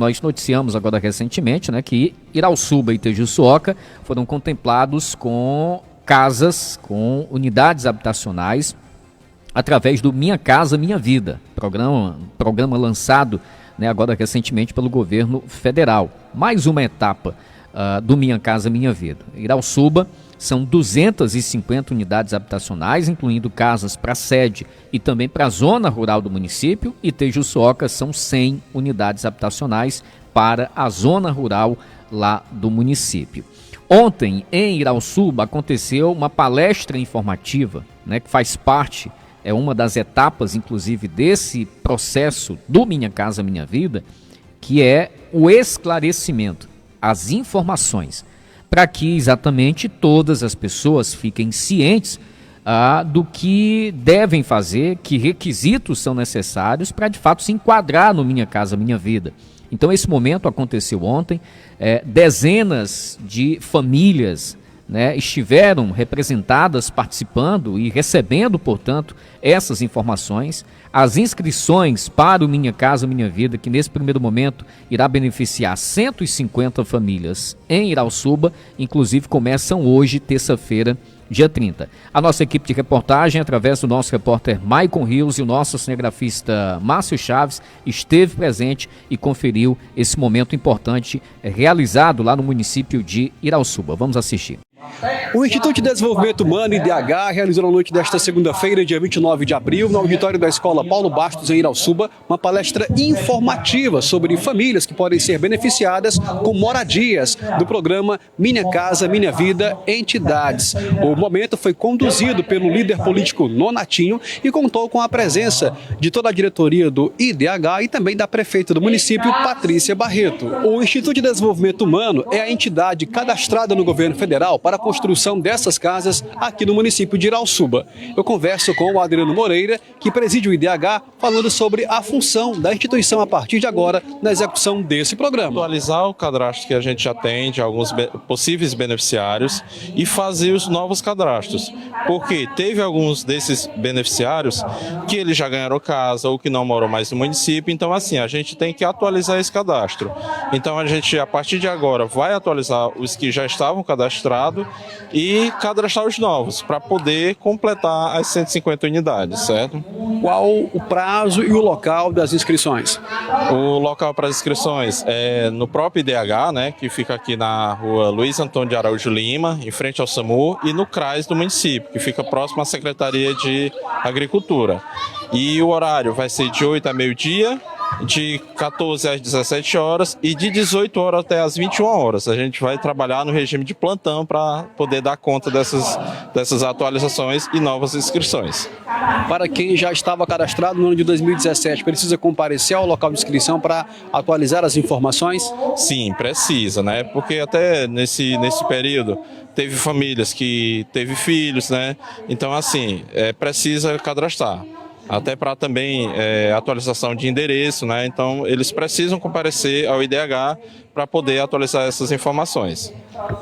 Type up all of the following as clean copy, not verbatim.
Nós noticiamos agora recentemente, né, que Irauçuba e Tejuçuoca foram contemplados com casas, com unidades habitacionais, através do Minha Casa Minha Vida, programa lançado, né, agora recentemente pelo governo federal. Mais uma etapa do Minha Casa Minha Vida. Irauçuba são 250 unidades habitacionais, incluindo casas para sede e também para a zona rural do município, e Tejuçuoca são 100 unidades habitacionais para a zona rural lá do município. Ontem, em Irauçuba, aconteceu uma palestra informativa, né, que faz parte, é uma das etapas, inclusive, desse processo do Minha Casa Minha Vida, que é o esclarecimento, as informações, para que exatamente todas as pessoas fiquem cientes do que devem fazer, que requisitos são necessários para, de fato, se enquadrar no Minha Casa Minha Vida. Então, esse momento aconteceu ontem, dezenas de famílias, né, estiveram representadas, participando e recebendo, portanto, essas informações. As inscrições para o Minha Casa Minha Vida, que nesse primeiro momento irá beneficiar 150 famílias em Irauçuba, inclusive começam hoje, terça-feira, dia 30. A nossa equipe de reportagem, através do nosso repórter Maicon Rios e o nosso cinegrafista Márcio Chaves, esteve presente e conferiu esse momento importante realizado lá no município de Irauçuba. Vamos assistir. O Instituto de Desenvolvimento Humano, IDH, realizou na noite desta segunda-feira, dia 29 de abril, no auditório da Escola Paulo Bastos, em Irauçuba, uma palestra informativa sobre famílias que podem ser beneficiadas com moradias do programa Minha Casa Minha Vida Entidades. O momento foi conduzido pelo líder político Nonatinho e contou com a presença de toda a diretoria do IDH e também da prefeita do município, Patrícia Barreto. O Instituto de Desenvolvimento Humano é a entidade cadastrada no governo federal para a construção dessas casas aqui no município de Irauçuba. Eu converso com o Adriano Moreira, que preside o IDH, falando sobre a função da instituição a partir de agora na execução desse programa. Atualizar o cadastro que a gente já tem de alguns possíveis beneficiários e fazer os novos cadastros, porque teve alguns desses beneficiários que eles já ganharam casa ou que não moram mais no município, então assim, a gente tem que atualizar esse cadastro. Então a gente, a partir de agora, vai atualizar os que já estavam cadastrados e cadastrar os novos, para poder completar as 150 unidades, certo? Qual o prazo e o local das inscrições? O local para as inscrições é no próprio IDH, né, que fica aqui na rua Luiz Antônio de Araújo Lima, em frente ao SAMU, e no CRAS do município, que fica próximo à Secretaria de Agricultura. E o horário vai ser de 8 a meio-dia, de 14 às 17 horas e de 18 horas até às 21 horas. A gente vai trabalhar no regime de plantão para poder dar conta dessas atualizações e novas inscrições. Para quem já estava cadastrado no ano de 2017, precisa comparecer ao local de inscrição para atualizar as informações? Sim, precisa, né? Porque até nesse período teve famílias que teve filhos, né? Então, assim, precisa cadastrar. Até para também atualização de endereço, né? Então eles precisam comparecer ao IDH para poder atualizar essas informações.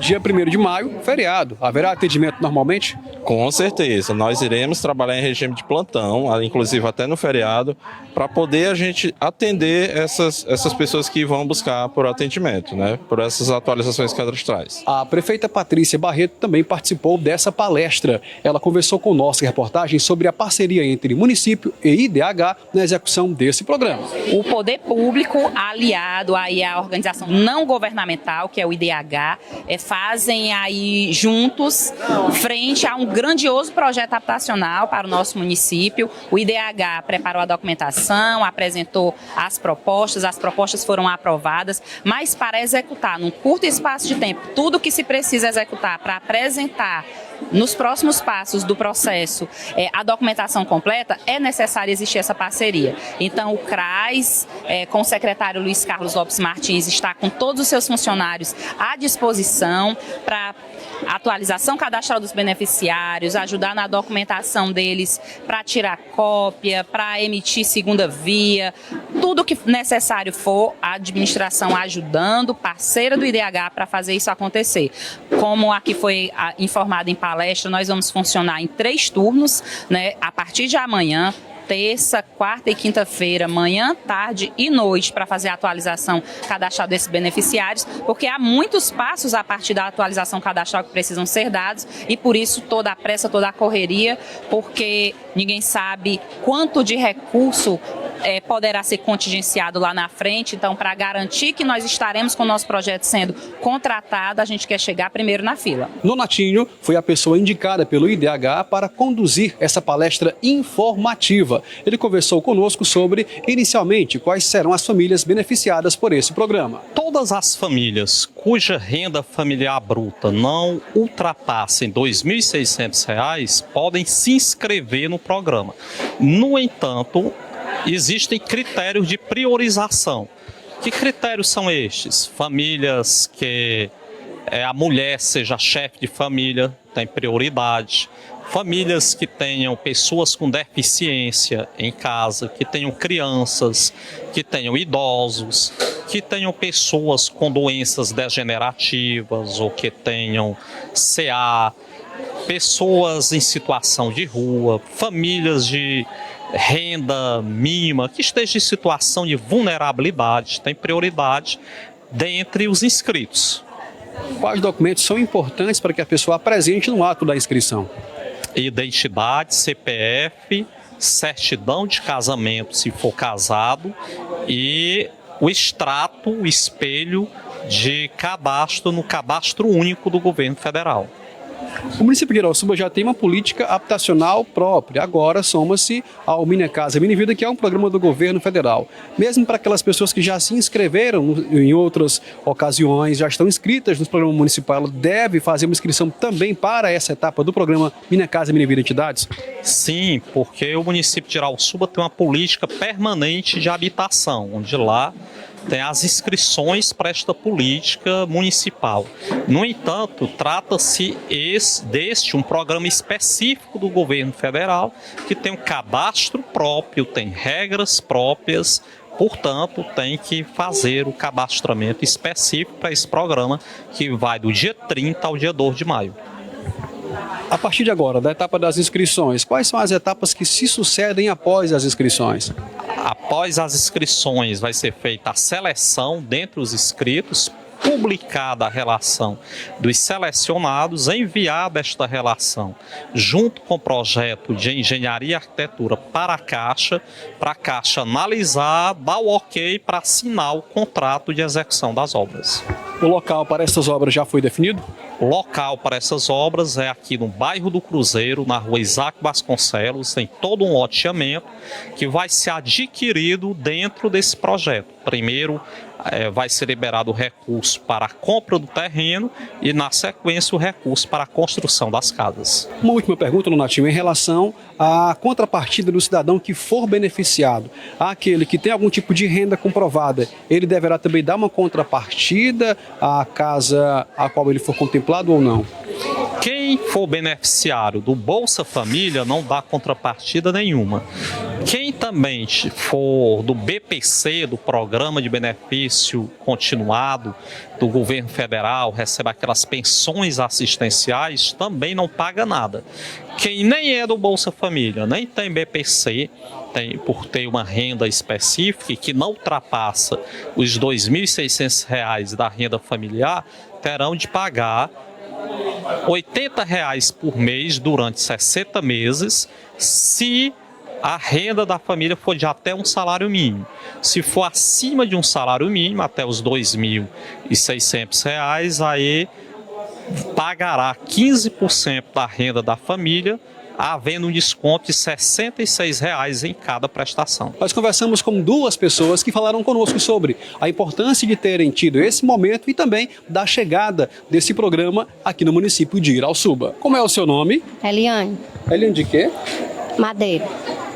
Dia 1º de maio, feriado. Haverá atendimento normalmente? Com certeza, nós iremos trabalhar em regime de plantão, inclusive até no feriado, para poder a gente atender essas pessoas que vão buscar por atendimento, né? Por essas atualizações cadastrais. A prefeita Patrícia Barreto também participou dessa palestra. Ela conversou com nossa reportagem sobre a parceria entre município e IDH na execução desse programa. O poder público, aliado aí à organização não governamental, que é o IDH, fazem aí juntos frente a um grandioso projeto habitacional para o nosso município. O IDH preparou a documentação, apresentou as propostas foram aprovadas, mas para executar num curto espaço de tempo tudo o que se precisa executar para apresentar nos próximos passos do processo a documentação completa, é necessário existir essa parceria. Então o CRAS, com o secretário Luiz Carlos Lopes Martins, está com todos os seus funcionários à disposição para atualização cadastral dos beneficiários, ajudar na documentação deles para tirar cópia, para emitir segunda via, tudo que necessário for, a administração ajudando, parceira do IDH para fazer isso acontecer. Como aqui foi informado em palestra, nós vamos funcionar em 3 turnos, né, a partir de amanhã, terça, quarta e quinta-feira, manhã, tarde e noite, para fazer a atualização cadastral desses beneficiários, porque há muitos passos a partir da atualização cadastral que precisam ser dados e por isso toda a pressa, toda a correria, porque ninguém sabe quanto de recurso poderá ser contingenciado lá na frente. Então, para garantir que nós estaremos com o nosso projeto sendo contratado, a gente quer chegar primeiro na fila. Nonatinho foi a pessoa indicada pelo IDH para conduzir essa palestra informativa. Ele conversou conosco sobre, inicialmente, quais serão as famílias beneficiadas por esse programa. Todas as famílias cuja renda familiar bruta não ultrapasse R$ 2.600 podem se inscrever no programa. No entanto, existem critérios de priorização. Que critérios são estes? Famílias que a mulher seja chefe de família, tem prioridade. Famílias que tenham pessoas com deficiência em casa, que tenham crianças, que tenham idosos, que tenham pessoas com doenças degenerativas ou que tenham CA, pessoas em situação de rua, famílias de renda mínima, que esteja em situação de vulnerabilidade, tem prioridade dentre os inscritos. Quais documentos são importantes para que a pessoa apresente no ato da inscrição? Identidade, CPF, certidão de casamento, se for casado, e o extrato, o espelho de cadastro no Cadastro Único do Governo Federal. O município de Irauçuba já tem uma política habitacional própria. Agora soma-se ao Minha Casa Minha Vida, que é um programa do governo federal. Mesmo para aquelas pessoas que já se inscreveram em outras ocasiões, já estão inscritas no programa municipal, ela deve fazer uma inscrição também para essa etapa do programa Minha Casa Minha Vida Entidades? Sim, porque o município de Irauçuba tem uma política permanente de habitação, onde lá tem as inscrições para esta política municipal. No entanto, trata-se deste um programa específico do governo federal que tem um cadastro próprio, tem regras próprias, portanto, tem que fazer o cadastramento específico para esse programa que vai do dia 30 ao dia 2 de maio. A partir de agora, da etapa das inscrições, quais são as etapas que se sucedem após as inscrições? Após as inscrições, vai ser feita a seleção dentre os inscritos, publicada a relação dos selecionados, enviada esta relação junto com o projeto de engenharia e arquitetura para a Caixa analisar, dar o ok para assinar o contrato de execução das obras. O local para essas obras já foi definido? O local para essas obras é aqui no bairro do Cruzeiro, na rua Isaac Vasconcelos, tem todo um loteamento que vai ser adquirido dentro desse projeto. Primeiro, vai ser liberado o recurso para a compra do terreno e, na sequência, o recurso para a construção das casas. Uma última pergunta, Nonatinho, em relação à contrapartida do cidadão que for beneficiado. Aquele que tem algum tipo de renda comprovada, ele deverá também dar uma contrapartida à casa a qual ele for contemplado ou não? Quem for beneficiário do Bolsa Família não dá contrapartida nenhuma. Quem também for do BPC, do Programa de Benefício Continuado do governo federal, recebe aquelas pensões assistenciais, também não paga nada. Quem nem é do Bolsa Família, nem tem BPC, por ter uma renda específica que não ultrapassa os R$ 2.600 da renda familiar, terão de pagar R$ 80 por mês durante 60 meses, se a renda da família for de até um salário mínimo. Se for acima de um salário mínimo, até os R$ 2.600, aí pagará 15% da renda da família, havendo um desconto de R$ 66 em cada prestação. Nós conversamos com duas pessoas que falaram conosco sobre a importância de terem tido esse momento e também da chegada desse programa aqui no município de Irauçuba. Como é o seu nome? Eliane. Eliane de quê? Madeira.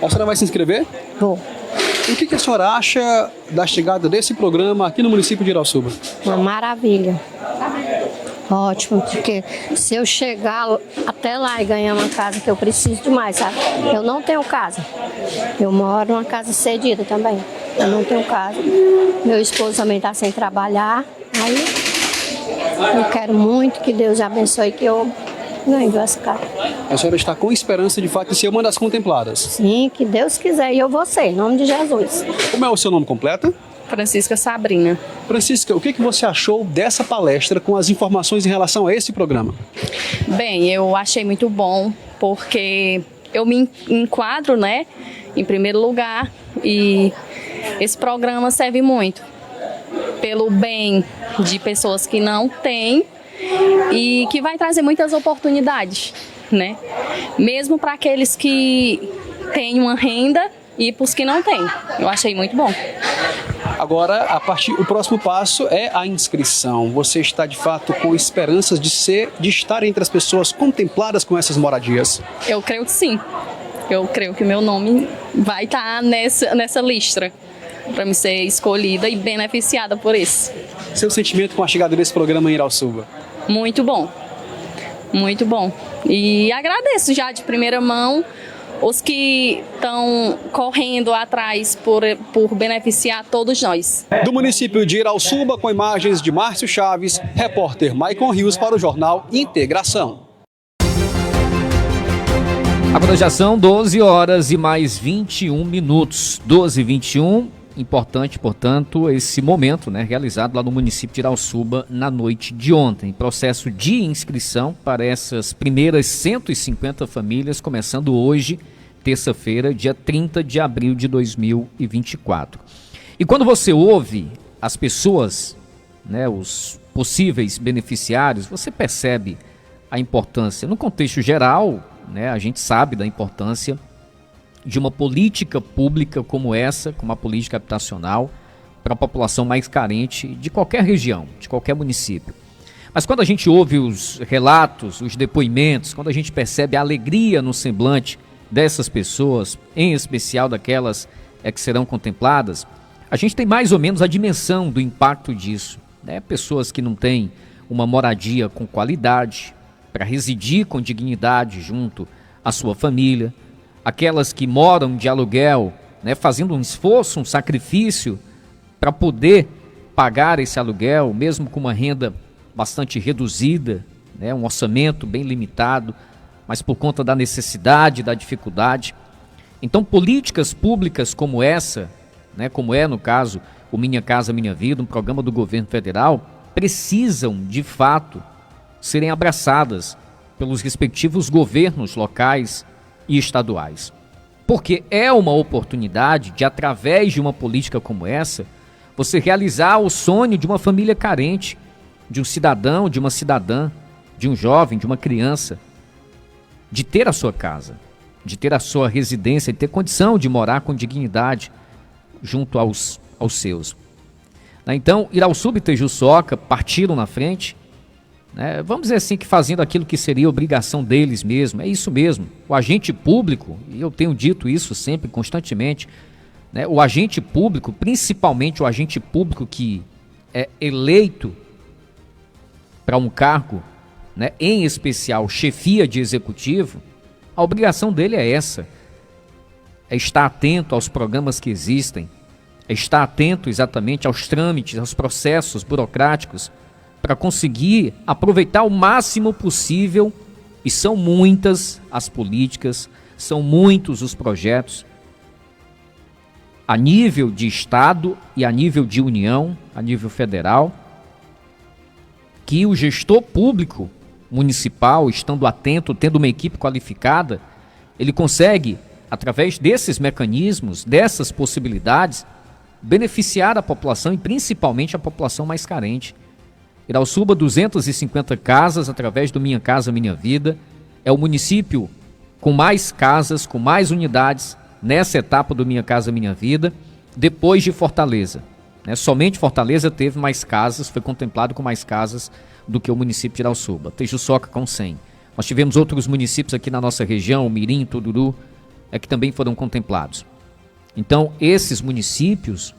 A senhora vai se inscrever? Vou. O que a senhora acha da chegada desse programa aqui no município de Irauçuba? Uma maravilha. Ótimo, porque se eu chegar até lá e ganhar uma casa que eu preciso demais, sabe? Eu não tenho casa. Eu moro numa casa cedida também. Eu não tenho casa. Meu esposo também está sem trabalhar. Aí eu quero muito que Deus abençoe que eu ganho 2 casas. A senhora está com esperança de fato de ser uma das contempladas. Sim, que Deus quiser, e eu vou ser, em nome de Jesus. Como é o seu nome completo? Francisca Sabrina. Francisca, o que você achou dessa palestra com as informações em relação a esse programa? Bem, eu achei muito bom, porque eu me enquadro, né, em primeiro lugar, e esse programa serve muito pelo bem de pessoas que não têm e que vai trazer muitas oportunidades, né, mesmo para aqueles que têm uma renda e para os que não têm. Eu achei muito bom. Agora, o próximo passo é a inscrição. Você está de fato com esperanças de estar entre as pessoas contempladas com essas moradias? Eu creio que sim. Eu creio que meu nome vai estar nessa lista para me ser escolhida e beneficiada por isso. Seu sentimento com a chegada desse programa em Irauçuba? Muito bom. Muito bom. E agradeço já de primeira mão os que estão correndo atrás por beneficiar todos nós. Do município de Irauçuba, com imagens de Márcio Chaves, repórter Maicon Rios para o jornal Integração. Agora já são 12 horas e mais 21 minutos. 12h21, importante, portanto, esse momento, né, realizado lá no município de Irauçuba na noite de ontem. Processo de inscrição para essas primeiras 150 famílias, começando hoje, terça-feira, dia 30 de abril de 2024. E quando você ouve as pessoas, né, os possíveis beneficiários, você percebe a importância. No contexto geral, né, a gente sabe da importância de uma política pública como essa, como a política habitacional, para a população mais carente de qualquer região, de qualquer município. Mas quando a gente ouve os relatos, os depoimentos, quando a gente percebe a alegria no semblante dessas pessoas, em especial daquelas que serão contempladas, a gente tem mais ou menos a dimensão do impacto disso, né? Pessoas que não têm uma moradia com qualidade, para residir com dignidade junto à sua família, aquelas que moram de aluguel, né, fazendo um esforço, um sacrifício para poder pagar esse aluguel, mesmo com uma renda bastante reduzida, né, um orçamento bem limitado, mas por conta da necessidade, da dificuldade. Então, políticas públicas como essa, né, como é no caso o Minha Casa Minha Vida, um programa do governo federal, precisam de fato serem abraçadas pelos respectivos governos locais e estaduais. Porque é uma oportunidade de, através de uma política como essa, você realizar o sonho de uma família carente, de um cidadão, de uma cidadã, de um jovem, de uma criança, de ter a sua casa, de ter a sua residência, de ter condição de morar com dignidade junto aos seus. Então, Irauçuba e Tejuçoca partiram na frente, né, vamos dizer assim, que fazendo aquilo que seria obrigação deles mesmo. É isso mesmo, o agente público, e eu tenho dito isso sempre, constantemente, né, o agente público, principalmente o agente público que é eleito para um cargo, né, em especial chefia de executivo, a obrigação dele é essa, é estar atento aos programas que existem, é estar atento exatamente aos trâmites, aos processos burocráticos, para conseguir aproveitar o máximo possível, e são muitas as políticas, são muitos os projetos, a nível de Estado e a nível de União, a nível federal, que o gestor público municipal, estando atento, tendo uma equipe qualificada, ele consegue, através desses mecanismos, dessas possibilidades, beneficiar a população e principalmente a população mais carente. Irauçuba, 250 casas através do Minha Casa Minha Vida, é o município com mais casas, com mais unidades nessa etapa do Minha Casa Minha Vida, depois de Fortaleza, né? Somente Fortaleza teve mais casas, foi contemplado com mais casas do que o município de Irauçuba. Tejuçoca com 100. Nós tivemos outros municípios aqui na nossa região, Mirim, Tururu, que também foram contemplados. Então, esses municípios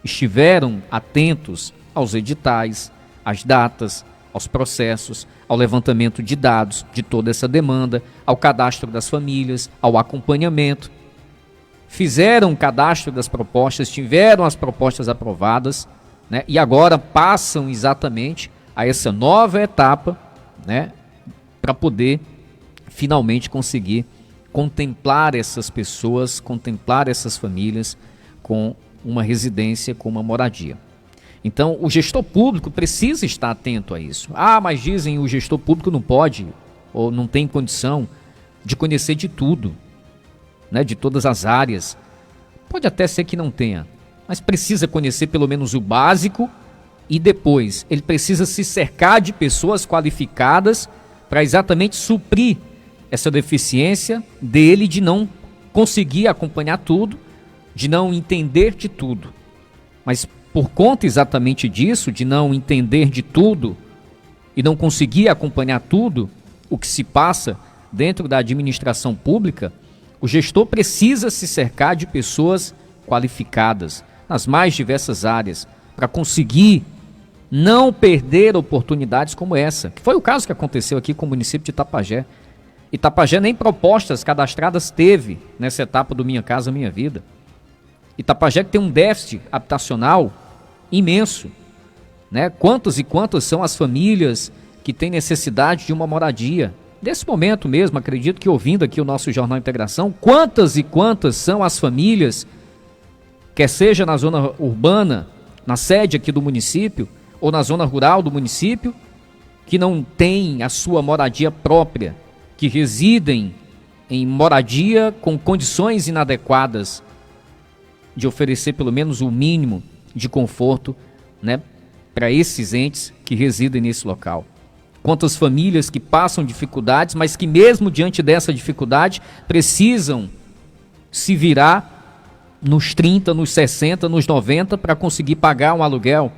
estiveram atentos aos editais, às datas, aos processos, ao levantamento de dados de toda essa demanda, ao cadastro das famílias, ao acompanhamento. Fizeram o cadastro das propostas, tiveram as propostas aprovadas, né, e agora passam exatamente a essa nova etapa, né, para poder finalmente conseguir contemplar essas pessoas, contemplar essas famílias com uma residência, com uma moradia. Então, o gestor público precisa estar atento a isso. Ah, mas dizem o gestor público não pode ou não tem condição de conhecer de tudo, né, de todas as áreas. Pode até ser que não tenha, mas precisa conhecer pelo menos o básico e depois ele precisa se cercar de pessoas qualificadas para exatamente suprir essa deficiência dele de não conseguir acompanhar tudo, de não entender de tudo. Mas por conta exatamente disso, de não entender de tudo e não conseguir acompanhar tudo o que se passa dentro da administração pública, o gestor precisa se cercar de pessoas qualificadas nas mais diversas áreas para conseguir não perder oportunidades como essa, que foi o caso que aconteceu aqui com o município de Itapajé. Itapajé nem propostas cadastradas teve nessa etapa do Minha Casa Minha Vida. Itapajé que tem um déficit habitacional imenso, né? Quantas e quantas são as famílias que têm necessidade de uma moradia? Nesse momento mesmo, acredito que ouvindo aqui o nosso Jornal Integração, quantas e quantas são as famílias, quer seja na zona urbana, na sede aqui do município, ou na zona rural do município, que não têm a sua moradia própria, que residem em moradia com condições inadequadas de oferecer pelo menos o mínimo de conforto, né, para esses entes que residem nesse local. Quantas famílias que passam dificuldades, mas que mesmo diante dessa dificuldade precisam se virar nos 30, nos 60, nos 90 para conseguir pagar um aluguel.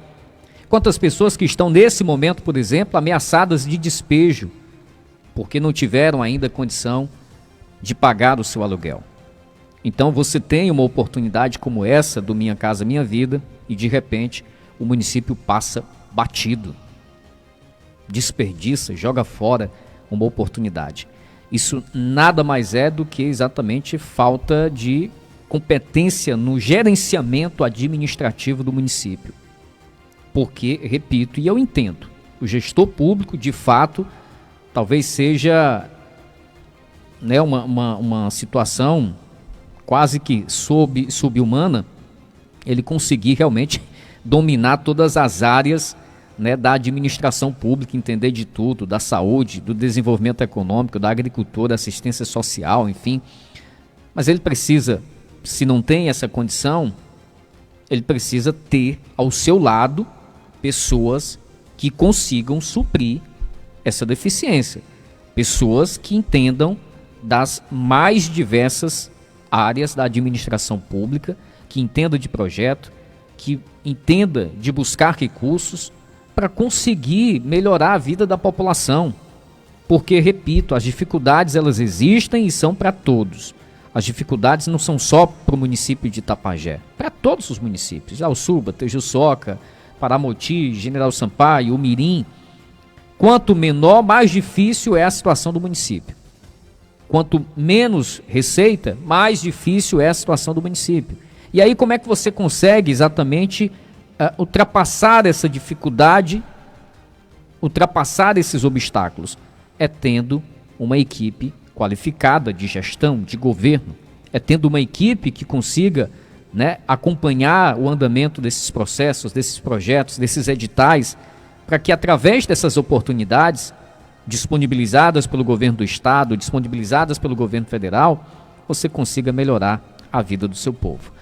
Quantas pessoas que estão nesse momento, por exemplo, ameaçadas de despejo, porque não tiveram ainda condição de pagar o seu aluguel. Então você tem uma oportunidade como essa do Minha Casa Minha Vida e de repente o município passa batido, desperdiça, joga fora uma oportunidade. Isso nada mais é do que exatamente falta de competência no gerenciamento administrativo do município. Porque, repito, e eu entendo, o gestor público de fato talvez seja, né, uma situação quase que sub-humana, ele conseguir realmente dominar todas as áreas, né, da administração pública, entender de tudo, da saúde, do desenvolvimento econômico, da agricultura, assistência social, enfim. Mas ele precisa, se não tem essa condição, ele precisa ter ao seu lado pessoas que consigam suprir essa deficiência, pessoas que entendam das mais diversas áreas da administração pública, que entenda de projeto, que entenda de buscar recursos para conseguir melhorar a vida da população. Porque, repito, as dificuldades elas existem e são para todos. As dificuldades não são só para o município de Itapajé, para todos os municípios, Alçuba, Tejuçoca, Paramoti, General Sampaio, Umirim. Quanto menor, mais difícil é a situação do município. Quanto menos receita, mais difícil é a situação do município. E aí como é que você consegue exatamente ultrapassar essa dificuldade, ultrapassar esses obstáculos? É tendo uma equipe qualificada de gestão, de governo. É tendo uma equipe que consiga, né, acompanhar o andamento desses processos, desses projetos, desses editais, para que através dessas oportunidades disponibilizadas pelo governo do estado, disponibilizadas pelo governo federal, você consiga melhorar a vida do seu povo.